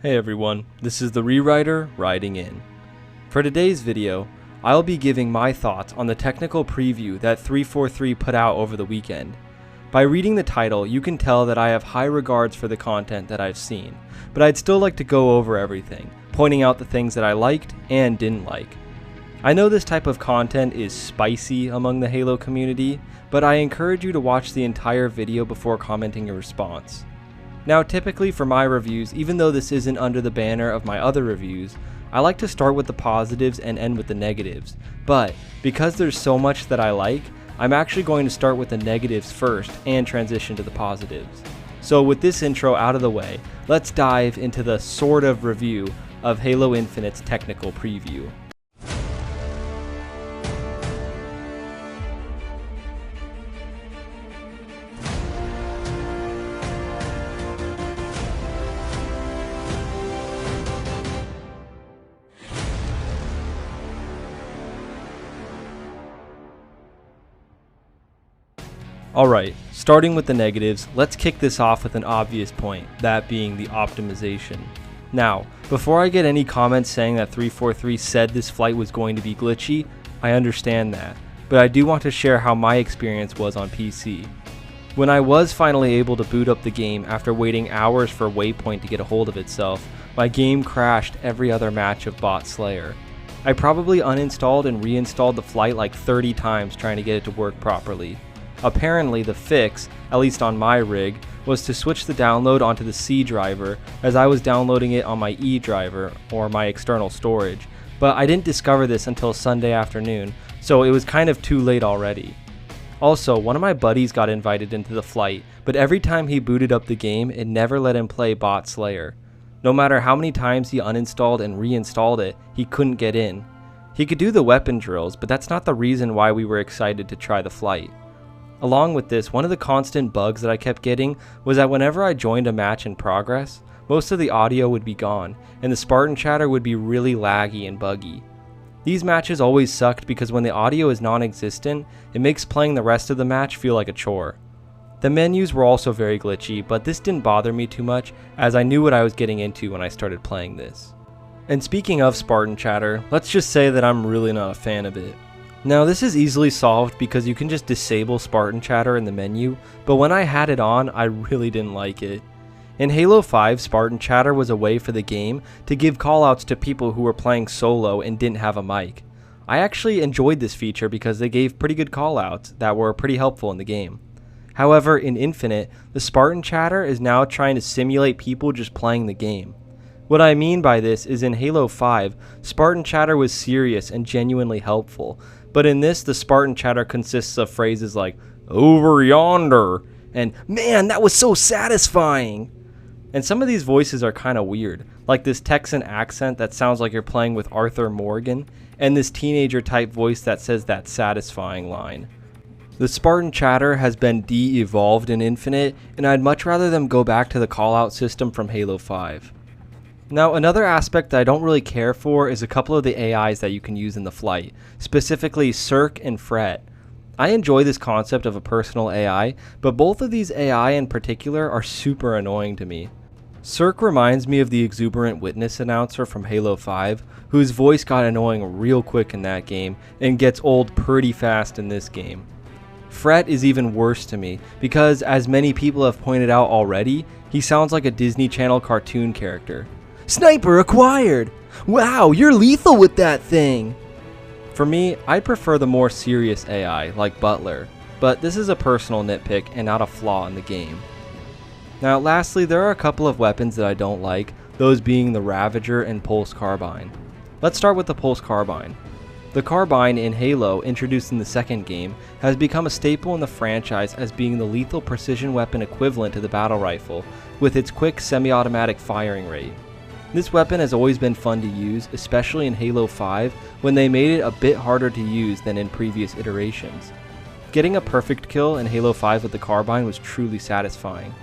Hey everyone, this is the Rewriter writing in. For today's video, I'll be giving my thoughts on the technical preview that 343 put out over the weekend. By reading the title, you can tell that I have high regards for the content that I've seen, but I'd still like to go over everything, pointing out the things that I liked and didn't like. I know this type of content is spicy among the Halo community, but I encourage you to watch the entire video before commenting your response. Now typically for my reviews, even though this isn't under the banner of my other reviews, I like to start with the positives and end with the negatives, but because there's so much that I like, I'm actually going to start with the negatives first and transition to the positives. So with this intro out of the way, let's dive into the sort of review of Halo Infinite's technical preview. Alright, starting with the negatives, let's kick this off with an obvious point, that being the optimization. Now, before I get any comments saying that 343 said this flight was going to be glitchy, I understand that, but I do want to share how my experience was on PC. When I was finally able to boot up the game after waiting hours for Waypoint to get a hold of itself, my game crashed every other match of Bot Slayer. I probably uninstalled and reinstalled the flight like 30 times trying to get it to work properly. Apparently the fix, at least on my rig, was to switch the download onto the C driver as I was downloading it on my E driver, or my external storage, but I didn't discover this until Sunday afternoon, so it was kind of too late already. Also, one of my buddies got invited into the flight, but every time he booted up the game, it never let him play Bot Slayer. No matter how many times he uninstalled and reinstalled it, he couldn't get in. He could do the weapon drills, but that's not the reason why we were excited to try the flight. Along with this, one of the constant bugs that I kept getting was that whenever I joined a match in progress, most of the audio would be gone, and the Spartan chatter would be really laggy and buggy. These matches always sucked because when the audio is non-existent, it makes playing the rest of the match feel like a chore. The menus were also very glitchy, but this didn't bother me too much as I knew what I was getting into when I started playing this. And speaking of Spartan chatter, let's just say that I'm really not a fan of it. Now this is easily solved because you can just disable Spartan chatter in the menu, but when I had it on, I really didn't like it. In Halo 5, Spartan chatter was a way for the game to give callouts to people who were playing solo and didn't have a mic. I actually enjoyed this feature because they gave pretty good callouts that were pretty helpful in the game. However, in Infinite, the Spartan chatter is now trying to simulate people just playing the game. What I mean by this is in Halo 5, Spartan chatter was serious and genuinely helpful, but in this, the Spartan chatter consists of phrases like, "over yonder," and "man, that was so satisfying." And some of these voices are kind of weird, like this Texan accent that sounds like you're playing with Arthur Morgan, and this teenager type voice that says that satisfying line. The Spartan chatter has been de-evolved in Infinite, and I'd much rather them go back to the callout system from Halo 5. Now, another aspect that I don't really care for is a couple of the AIs that you can use in the flight, specifically Cirque and Fret. I enjoy this concept of a personal AI, but both of these AI in particular are super annoying to me. Cirque reminds me of the exuberant witness announcer from Halo 5, whose voice got annoying real quick in that game and gets old pretty fast in this game. Fret is even worse to me because, as many people have pointed out already, he sounds like a Disney Channel cartoon character. "Sniper acquired! Wow, you're lethal with that thing!" For me, I prefer the more serious AI, like Butler, but this is a personal nitpick and not a flaw in the game. Now lastly, there are a couple of weapons that I don't like, those being the Ravager and Pulse Carbine. Let's start with the Pulse Carbine. The Carbine in Halo, introduced in the second game, has become a staple in the franchise as being the lethal precision weapon equivalent to the battle rifle, with its quick semi-automatic firing rate. This weapon has always been fun to use, especially in Halo 5 when they made it a bit harder to use than in previous iterations. Getting a perfect kill in Halo 5 with the Carbine was truly satisfying.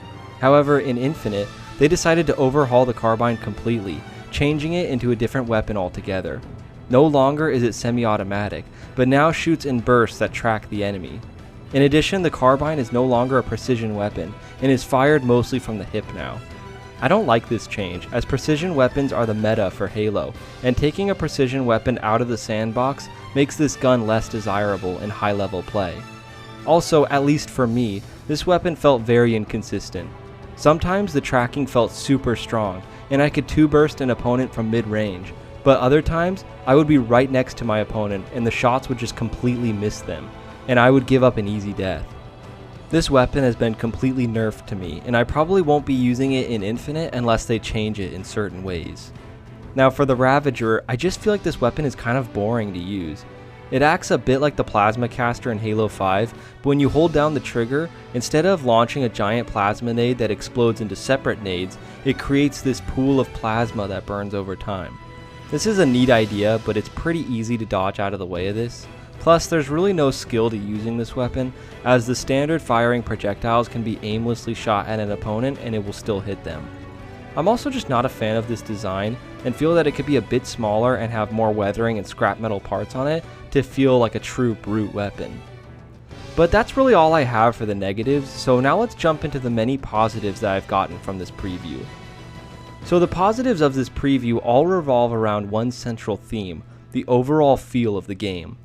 However, in Infinite, they decided to overhaul the Carbine completely, changing it into a different weapon altogether. No longer is it semi-automatic, but now shoots in bursts that track the enemy. In addition, the Carbine is no longer a precision weapon, and is fired mostly from the hip now. I don't like this change, as precision weapons are the meta for Halo, and taking a precision weapon out of the sandbox makes this gun less desirable in high-level play. Also, at least for me, this weapon felt very inconsistent. Sometimes the tracking felt super strong, and I could 2-burst an opponent from mid-range, but other times I would be right next to my opponent and the shots would just completely miss them, and I would give up an easy death. This weapon has been completely nerfed to me, and I probably won't be using it in Infinite unless they change it in certain ways. Now for the Ravager, I just feel like this weapon is kind of boring to use. It acts a bit like the plasma caster in Halo 5, but when you hold down the trigger, instead of launching a giant plasma nade that explodes into separate nades, it creates this pool of plasma that burns over time. This is a neat idea, but it's pretty easy to dodge out of the way of this. Plus, there's really no skill to using this weapon, as the standard firing projectiles can be aimlessly shot at an opponent and it will still hit them. I'm also just not a fan of this design and feel that it could be a bit smaller and have more weathering and scrap metal parts on it to feel like a true brute weapon. But that's really all I have for the negatives, so now let's jump into the many positives that I've gotten from this preview. So the positives of this preview all revolve around one central theme, the overall feel of the game.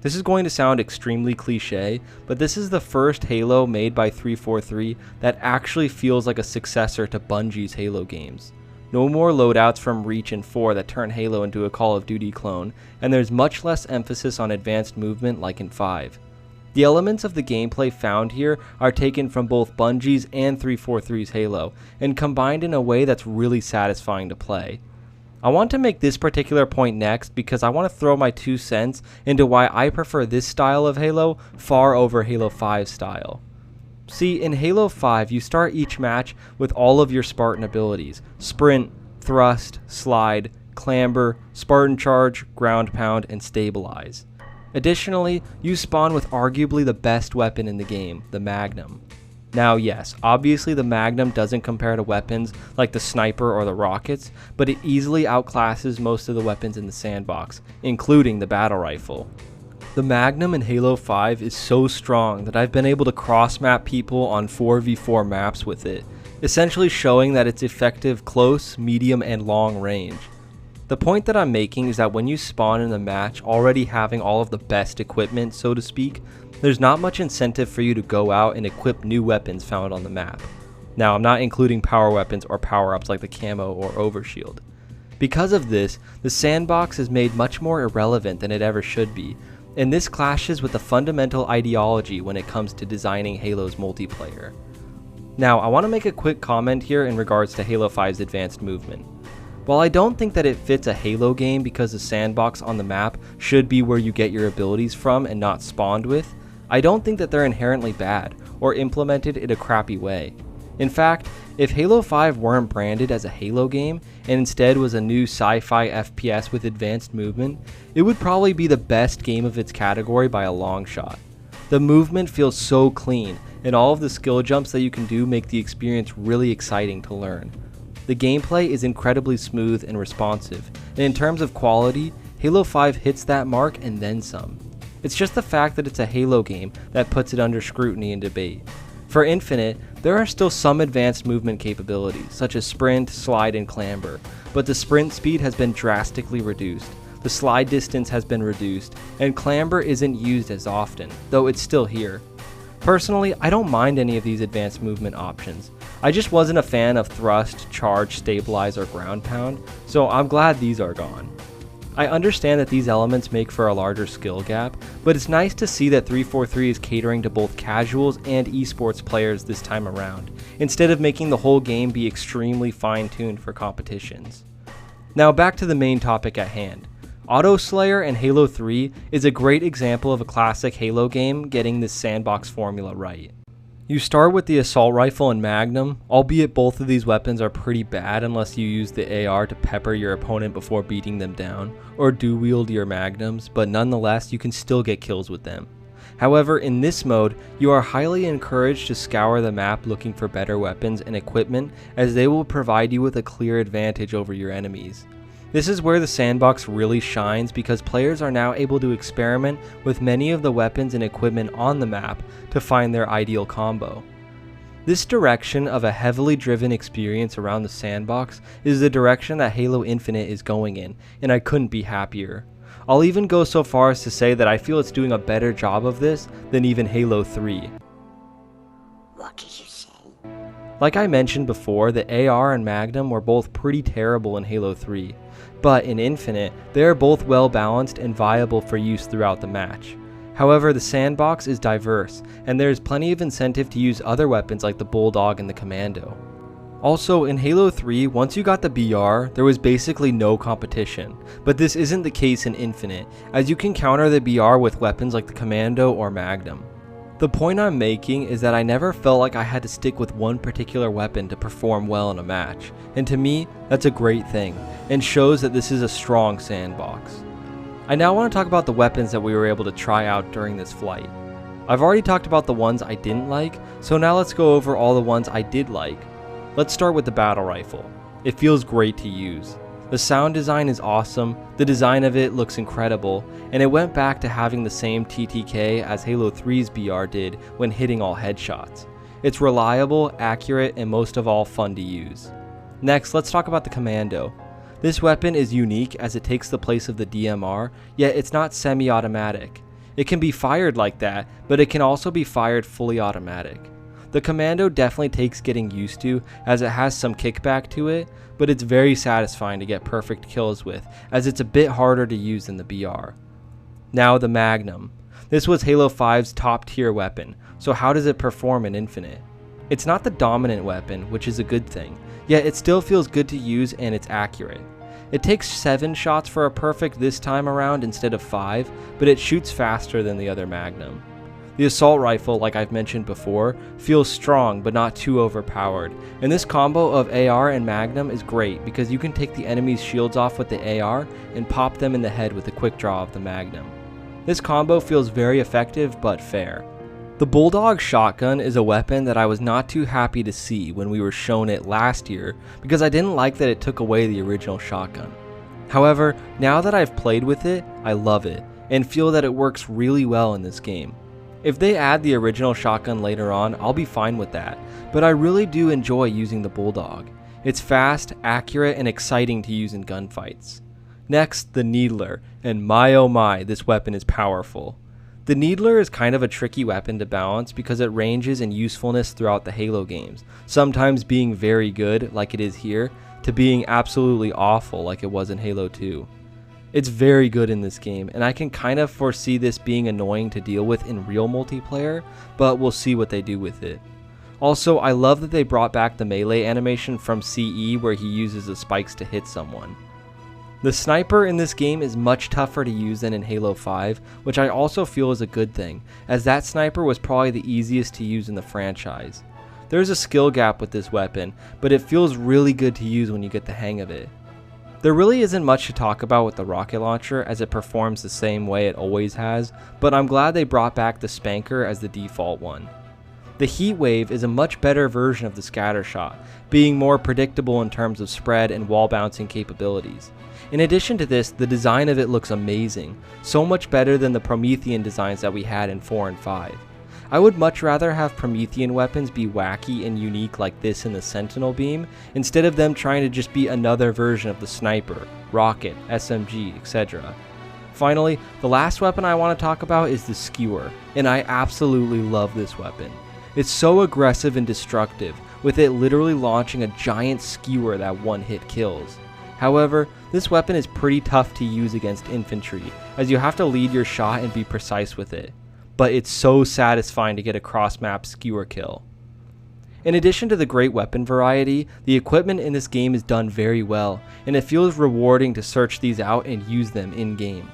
This is going to sound extremely cliche, but this is the first Halo made by 343 that actually feels like a successor to Bungie's Halo games. No more loadouts from Reach and 4 that turn Halo into a Call of Duty clone, and there's much less emphasis on advanced movement like in 5. The elements of the gameplay found here are taken from both Bungie's and 343's Halo, and combined in a way that's really satisfying to play. I want to make this particular point next because I want to throw my 2 cents into why I prefer this style of Halo far over Halo 5's style. See, in Halo 5 you start each match with all of your Spartan abilities: Sprint, Thrust, Slide, Clamber, Spartan Charge, Ground Pound, and Stabilize. Additionally, you spawn with arguably the best weapon in the game, the Magnum. Now yes, obviously the Magnum doesn't compare to weapons like the sniper or the rockets, but it easily outclasses most of the weapons in the sandbox, including the battle rifle. The Magnum in Halo 5 is so strong that I've been able to cross-map people on 4v4 maps with it, essentially showing that it's effective close, medium, and long range. The point that I'm making is that when you spawn in the match already having all of the best equipment, so to speak, there's not much incentive for you to go out and equip new weapons found on the map. Now, I'm not including power weapons or power-ups like the camo or overshield. Because of this, the sandbox is made much more irrelevant than it ever should be, and this clashes with the fundamental ideology when it comes to designing Halo's multiplayer. Now, I want to make a quick comment here in regards to Halo 5's advanced movement. While I don't think that it fits a Halo game because the sandbox on the map should be where you get your abilities from and not spawned with, I don't think that they're inherently bad or implemented in a crappy way. In fact, if Halo 5 weren't branded as a Halo game and instead was a new sci-fi FPS with advanced movement, it would probably be the best game of its category by a long shot. The movement feels so clean, and all of the skill jumps that you can do make the experience really exciting to learn. The gameplay is incredibly smooth and responsive, and in terms of quality, Halo 5 hits that mark and then some. It's just the fact that it's a Halo game that puts it under scrutiny and debate. For Infinite, there are still some advanced movement capabilities, such as sprint, slide, and clamber, but the sprint speed has been drastically reduced, the slide distance has been reduced, and clamber isn't used as often, though it's still here. Personally, I don't mind any of these advanced movement options. I just wasn't a fan of thrust, charge, stabilize, or ground pound, so I'm glad these are gone. I understand that these elements make for a larger skill gap, but it's nice to see that 343 is catering to both casuals and esports players this time around, instead of making the whole game be extremely fine-tuned for competitions. Now back to the main topic at hand. Auto Slayer and Halo 3 is a great example of a classic Halo game getting this sandbox formula right. You start with the assault rifle and Magnum, albeit both of these weapons are pretty bad unless you use the AR to pepper your opponent before beating them down, or do wield your Magnums, but nonetheless you can still get kills with them. However, in this mode, you are highly encouraged to scour the map looking for better weapons and equipment, as they will provide you with a clear advantage over your enemies. This is where the sandbox really shines because players are now able to experiment with many of the weapons and equipment on the map to find their ideal combo. This direction of a heavily driven experience around the sandbox is the direction that Halo Infinite is going in, and I couldn't be happier. I'll even go so far as to say that I feel it's doing a better job of this than even Halo 3. What did you say? Like I mentioned before, the AR and Magnum were both pretty terrible in Halo 3, but in Infinite, they are both well balanced and viable for use throughout the match. However, the sandbox is diverse, and there is plenty of incentive to use other weapons like the Bulldog and the Commando. Also, in Halo 3, once you got the BR, there was basically no competition, but this isn't the case in Infinite, as you can counter the BR with weapons like the Commando or Magnum. The point I'm making is that I never felt like I had to stick with one particular weapon to perform well in a match, and to me, that's a great thing, and shows that this is a strong sandbox. I now want to talk about the weapons that we were able to try out during this flight. I've already talked about the ones I didn't like, so now let's go over all the ones I did like. Let's start with the battle rifle. It feels great to use. The sound design is awesome, the design of it looks incredible, and it went back to having the same TTK as Halo 3's BR did when hitting all headshots. It's reliable, accurate, and most of all fun to use. Next, let's talk about the Commando. This weapon is unique as it takes the place of the DMR, yet it's not semi-automatic. It can be fired like that, but it can also be fired fully automatic. The Commando definitely takes getting used to as it has some kickback to it, but it's very satisfying to get perfect kills with as it's a bit harder to use than the BR. Now the Magnum. This was Halo 5's top tier weapon, so how does it perform in Infinite? It's not the dominant weapon, which is a good thing, yet it still feels good to use and it's accurate. It takes 7 shots for a perfect this time around instead of 5, but it shoots faster than the other Magnum. The assault rifle, like I've mentioned before, feels strong but not too overpowered, and this combo of AR and Magnum is great because you can take the enemy's shields off with the AR and pop them in the head with a quick draw of the Magnum. This combo feels very effective but fair. The Bulldog shotgun is a weapon that I was not too happy to see when we were shown it last year because I didn't like that it took away the original shotgun. However, now that I've played with it, I love it and feel that it works really well in this game. If they add the original shotgun later on, I'll be fine with that, but I really do enjoy using the Bulldog. It's fast, accurate, and exciting to use in gunfights. Next, the Needler, and my oh my, this weapon is powerful. The Needler is kind of a tricky weapon to balance because it ranges in usefulness throughout the Halo games, sometimes being very good like it is here, to being absolutely awful like it was in Halo 2. It's very good in this game, and I can kind of foresee this being annoying to deal with in real multiplayer, but we'll see what they do with it. Also, I love that they brought back the melee animation from CE where he uses the spikes to hit someone. The sniper in this game is much tougher to use than in Halo 5, which I also feel is a good thing, as that sniper was probably the easiest to use in the franchise. There's a skill gap with this weapon, but it feels really good to use when you get the hang of it. There really isn't much to talk about with the rocket launcher as it performs the same way it always has, but I'm glad they brought back the Spanker as the default one. The Heatwave is a much better version of the Scatter Shot, being more predictable in terms of spread and wall bouncing capabilities. In addition to this, the design of it looks amazing, so much better than the Promethean designs that we had in 4 and 5. I would much rather have Promethean weapons be wacky and unique like this in the Sentinel Beam, instead of them trying to just be another version of the Sniper, Rocket, SMG, etc. Finally, the last weapon I want to talk about is the Skewer, and I absolutely love this weapon. It's so aggressive and destructive, with it literally launching a giant skewer that one-hit kills. However, this weapon is pretty tough to use against infantry, as you have to lead your shot and be precise with it. But it's so satisfying to get a cross-map skewer kill. In addition to the great weapon variety, the equipment in this game is done very well, and it feels rewarding to search these out and use them in-game.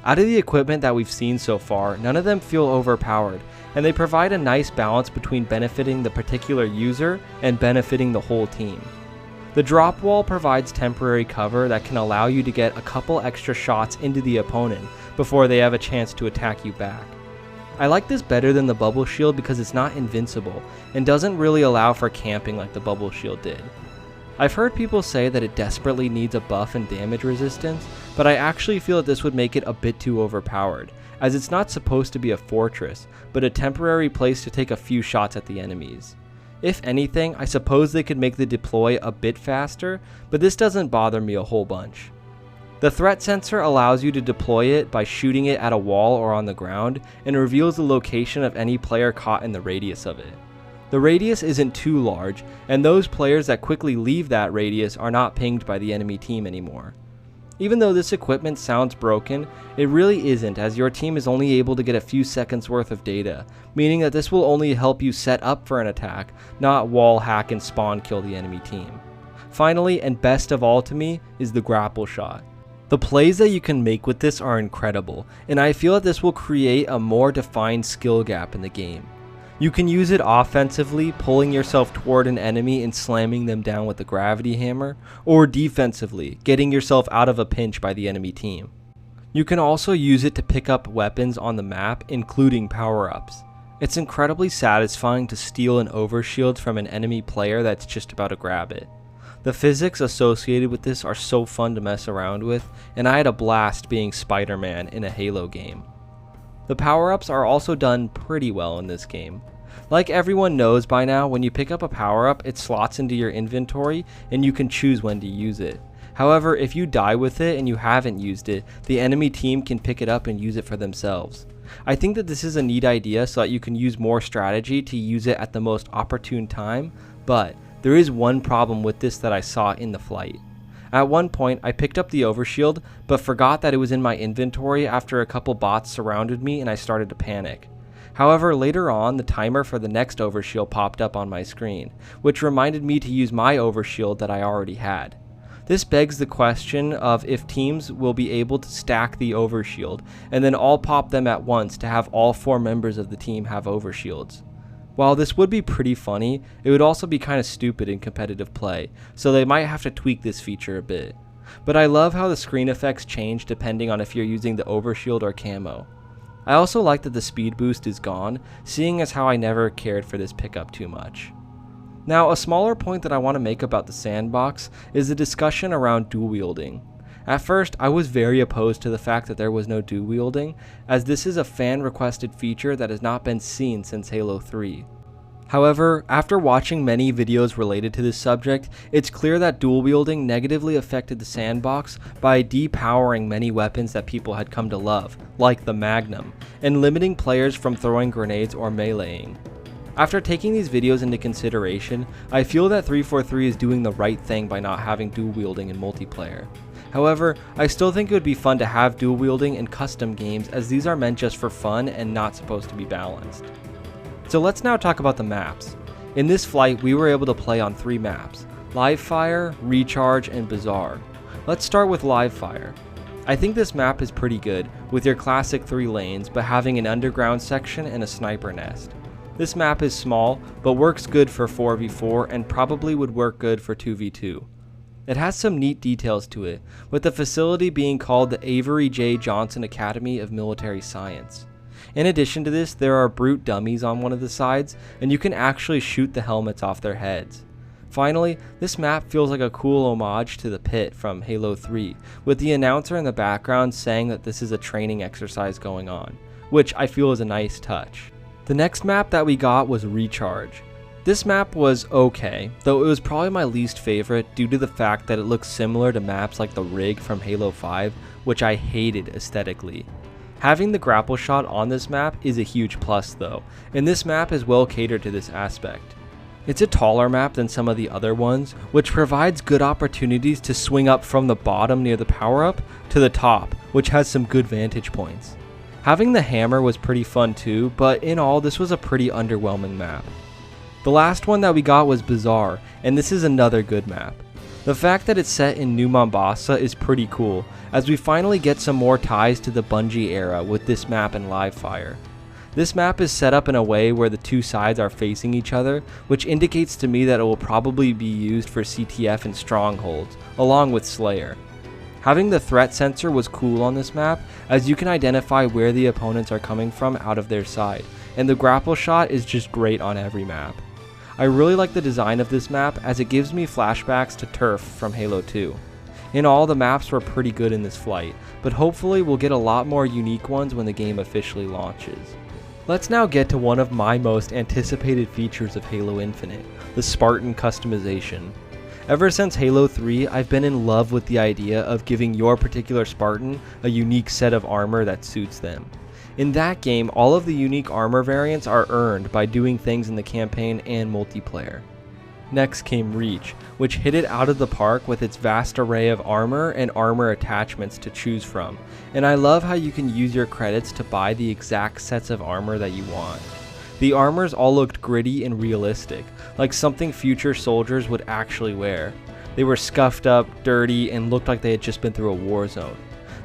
Out of the equipment that we've seen so far, none of them feel overpowered, and they provide a nice balance between benefiting the particular user and benefiting the whole team. The drop wall provides temporary cover that can allow you to get a couple extra shots into the opponent before they have a chance to attack you back. I like this better than the bubble shield because it's not invincible and doesn't really allow for camping like the bubble shield did. I've heard people say that it desperately needs a buff and damage resistance, but I actually feel that this would make it a bit too overpowered, as it's not supposed to be a fortress, but a temporary place to take a few shots at the enemies. If anything, I suppose they could make the deploy a bit faster, but this doesn't bother me a whole bunch. The threat sensor allows you to deploy it by shooting it at a wall or on the ground, and reveals the location of any player caught in the radius of it. The radius isn't too large, and those players that quickly leave that radius are not pinged by the enemy team anymore. Even though this equipment sounds broken, it really isn't, as your team is only able to get a few seconds worth of data, meaning that this will only help you set up for an attack, not wall hack and spawn kill the enemy team. Finally, and best of all to me, is the Grapple Shot. The plays that you can make with this are incredible, and I feel that this will create a more defined skill gap in the game. You can use it offensively, pulling yourself toward an enemy and slamming them down with the gravity hammer, or defensively, getting yourself out of a pinch by the enemy team. You can also use it to pick up weapons on the map, including power-ups. It's incredibly satisfying to steal an overshield from an enemy player that's just about to grab it. The physics associated with this are so fun to mess around with, and I had a blast being Spider-Man in a Halo game. The power-ups are also done pretty well in this game. Like everyone knows by now, when you pick up a power-up, it slots into your inventory and you can choose when to use it. However, if you die with it and you haven't used it, the enemy team can pick it up and use it for themselves. I think that this is a neat idea so that you can use more strategy to use it at the most opportune time, but there is one problem with this that I saw in the flight. At one point, I picked up the overshield, but forgot that it was in my inventory after a couple bots surrounded me and I started to panic. However, later on, the timer for the next overshield popped up on my screen, which reminded me to use my overshield that I already had. This begs the question of if teams will be able to stack the overshield and then all pop them at once to have all 4 members of the team have overshields. While this would be pretty funny, it would also be kind of stupid in competitive play, so they might have to tweak this feature a bit. But I love how the screen effects change depending on if you're using the overshield or camo. I also like that the speed boost is gone, seeing as how I never cared for this pickup too much. Now, a smaller point that I want to make about the sandbox is the discussion around dual wielding. At first, I was very opposed to the fact that there was no dual wielding, as this is a fan requested feature that has not been seen since Halo 3. However, after watching many videos related to this subject, it's clear that dual wielding negatively affected the sandbox by depowering many weapons that people had come to love, like the Magnum, and limiting players from throwing grenades or meleeing. After taking these videos into consideration, I feel that 343 is doing the right thing by not having dual wielding in multiplayer. However, I still think it would be fun to have dual wielding in custom games, as these are meant just for fun and not supposed to be balanced. So let's now talk about the maps. In this flight, we were able to play on 3 maps: Live Fire, Recharge, and Bazaar. Let's start with Live Fire. I think this map is pretty good, with your classic 3 lanes, but having an underground section and a sniper nest. This map is small, but works good for 4v4 and probably would work good for 2v2. It has some neat details to it, with the facility being called the Avery J. Johnson Academy of Military Science. In addition to this, there are brute dummies on one of the sides, and you can actually shoot the helmets off their heads. Finally, this map feels like a cool homage to the pit from Halo 3, with the announcer in the background saying that this is a training exercise going on, which I feel is a nice touch. The next map that we got was Recharge. This map was okay, though it was probably my least favorite due to the fact that it looks similar to maps like the Rig from Halo 5, which I hated aesthetically. Having the Grapple Shot on this map is a huge plus though, and this map is well catered to this aspect. It's a taller map than some of the other ones, which provides good opportunities to swing up from the bottom near the power-up to the top, which has some good vantage points. Having the hammer was pretty fun too, but in all this was a pretty underwhelming map. The last one that we got was Bazaar, and this is another good map. The fact that it's set in New Mombasa is pretty cool, as we finally get some more ties to the Bungie era with this map and Live Fire. This map is set up in a way where the 2 sides are facing each other, which indicates to me that it will probably be used for CTF and Strongholds, along with Slayer. Having the threat sensor was cool on this map, as you can identify where the opponents are coming from out of their side, and the Grapple Shot is just great on every map. I really like the design of this map, as it gives me flashbacks to Turf from Halo 2. In all, the maps were pretty good in this flight, but hopefully we'll get a lot more unique ones when the game officially launches. Let's now get to one of my most anticipated features of Halo Infinite, the Spartan Customization. Ever since Halo 3, I've been in love with the idea of giving your particular Spartan a unique set of armor that suits them. In that game, all of the unique armor variants are earned by doing things in the campaign and multiplayer. Next came Reach, which hit it out of the park with its vast array of armor and armor attachments to choose from, and I love how you can use your credits to buy the exact sets of armor that you want. The armors all looked gritty and realistic, like something future soldiers would actually wear. They were scuffed up, dirty, and looked like they had just been through a war zone.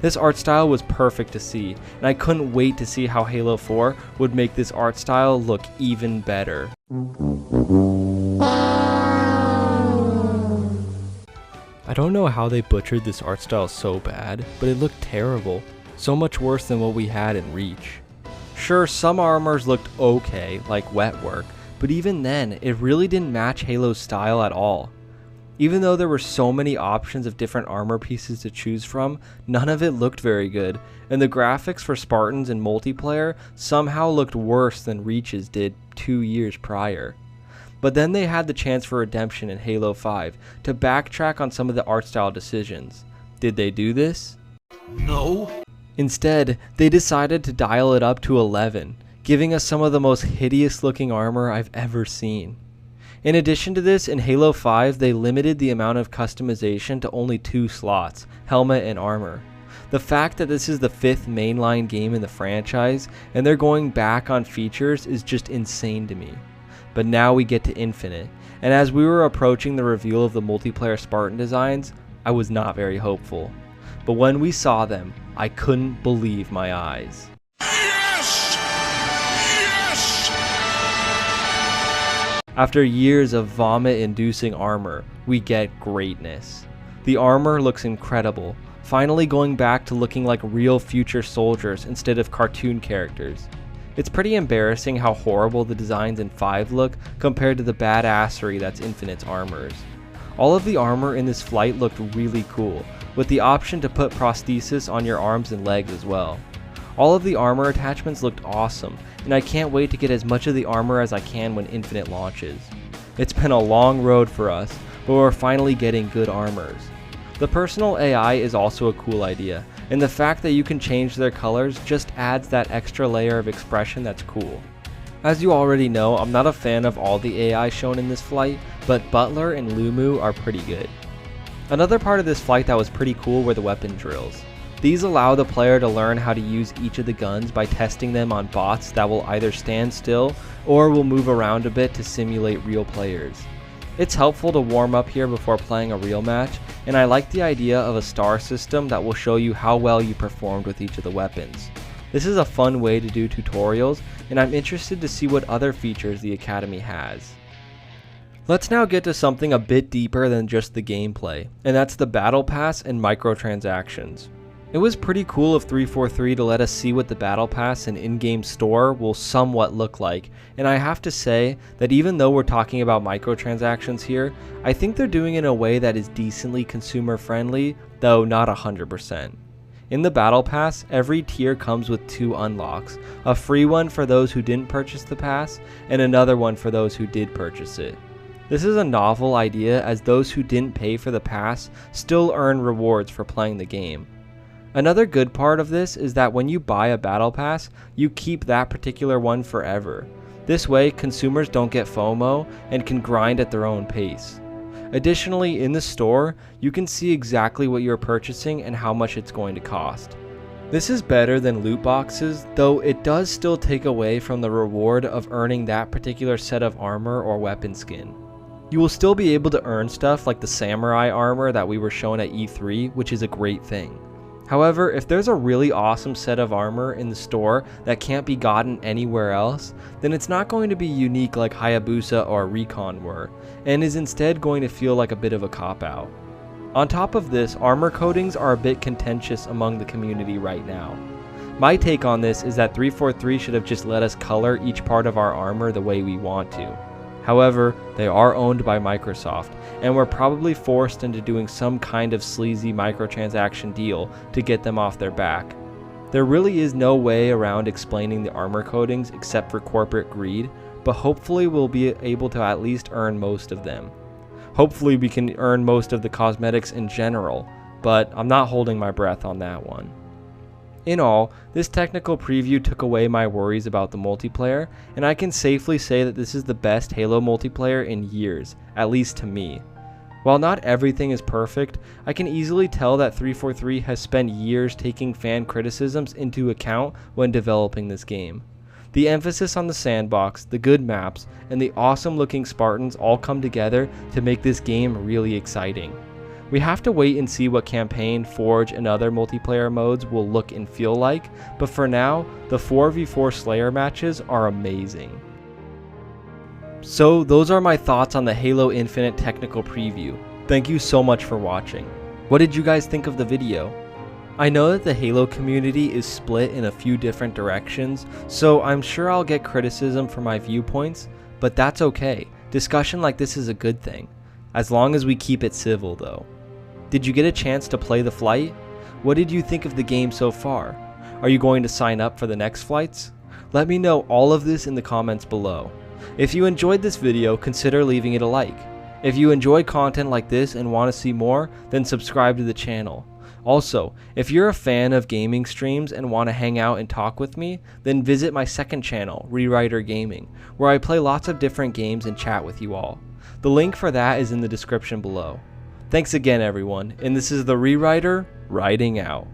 This art style was perfect to see, and I couldn't wait to see how Halo 4 would make this art style look even better. I don't know how they butchered this art style so bad, but it looked terrible. So much worse than what we had in Reach. Sure, some armors looked okay, like wet work, but even then, it really didn't match Halo's style at all. Even though there were so many options of different armor pieces to choose from, none of it looked very good, and the graphics for Spartans in multiplayer somehow looked worse than Reach's did 2 years prior. But then they had the chance for redemption in Halo 5 to backtrack on some of the art style decisions. Did they do this? No. Instead, they decided to dial it up to 11, giving us some of the most hideous looking armor I've ever seen. In addition to this, in Halo 5, they limited the amount of customization to only 2 slots, helmet and armor. The fact that this is the 5th mainline game in the franchise, and they're going back on features is just insane to me. But now we get to Infinite, and as we were approaching the reveal of the multiplayer Spartan designs, I was not very hopeful. But when we saw them, I couldn't believe my eyes. Yes! Yes! After years of vomit-inducing armor, we get greatness. The armor looks incredible, finally going back to looking like real future soldiers instead of cartoon characters. It's pretty embarrassing how horrible the designs in 5 look compared to the badassery that's Infinite's armors. All of the armor in this flight looked really cool, with the option to put prosthesis on your arms and legs as well. All of the armor attachments looked awesome, and I can't wait to get as much of the armor as I can when Infinite launches. It's been a long road for us, but we're finally getting good armors. The personal AI is also a cool idea, and the fact that you can change their colors just adds that extra layer of expression that's cool. As you already know, I'm not a fan of all the AI shown in this flight, but Butler and Lumu are pretty good. Another part of this flight that was pretty cool were the weapon drills. These allow the player to learn how to use each of the guns by testing them on bots that will either stand still or will move around a bit to simulate real players. It's helpful to warm up here before playing a real match, and I like the idea of a star system that will show you how well you performed with each of the weapons. This is a fun way to do tutorials, and I'm interested to see what other features the Academy has. Let's now get to something a bit deeper than just the gameplay, and that's the Battle Pass and microtransactions. It was pretty cool of 343 to let us see what the Battle Pass and in-game store will somewhat look like, and I have to say that even though we're talking about microtransactions here, I think they're doing it in a way that is decently consumer friendly, though not 100%. In the Battle Pass, every tier comes with 2 unlocks, a free one for those who didn't purchase the pass, and another one for those who did purchase it. This is a novel idea, as those who didn't pay for the pass still earn rewards for playing the game. Another good part of this is that when you buy a battle pass, you keep that particular one forever. This way, consumers don't get FOMO and can grind at their own pace. Additionally, in the store, you can see exactly what you're purchasing and how much it's going to cost. This is better than loot boxes, though it does still take away from the reward of earning that particular set of armor or weapon skin. You will still be able to earn stuff like the samurai armor that we were shown at E3, which is a great thing. However, if there's a really awesome set of armor in the store that can't be gotten anywhere else, then it's not going to be unique like Hayabusa or Recon were, and is instead going to feel like a bit of a cop-out. On top of this, armor coatings are a bit contentious among the community right now. My take on this is that 343 should have just let us color each part of our armor the way we want to. However, they are owned by Microsoft, and we're probably forced into doing some kind of sleazy microtransaction deal to get them off their back. There really is no way around explaining the armor coatings except for corporate greed, but hopefully we'll be able to at least earn most of them. Hopefully we can earn most of the cosmetics in general, but I'm not holding my breath on that one. In all, this technical preview took away my worries about the multiplayer, and I can safely say that this is the best Halo multiplayer in years, at least to me. While not everything is perfect, I can easily tell that 343 has spent years taking fan criticisms into account when developing this game. The emphasis on the sandbox, the good maps, and the awesome looking Spartans all come together to make this game really exciting. We have to wait and see what campaign, forge, and other multiplayer modes will look and feel like, but for now, the 4v4 Slayer matches are amazing. So those are my thoughts on the Halo Infinite technical preview. Thank you so much for watching. What did you guys think of the video? I know that the Halo community is split in a few different directions, so I'm sure I'll get criticism for my viewpoints, but that's okay. Discussion like this is a good thing, as long as we keep it civil though. Did you get a chance to play the flight? What did you think of the game so far? Are you going to sign up for the next flights? Let me know all of this in the comments below. If you enjoyed this video, consider leaving it a like. If you enjoy content like this and want to see more, then subscribe to the channel. Also, if you're a fan of gaming streams and want to hang out and talk with me, then visit my second channel, Rewriter Gaming, where I play lots of different games and chat with you all. The link for that is in the description below. Thanks again everyone, and this is the Rewriter, writing out.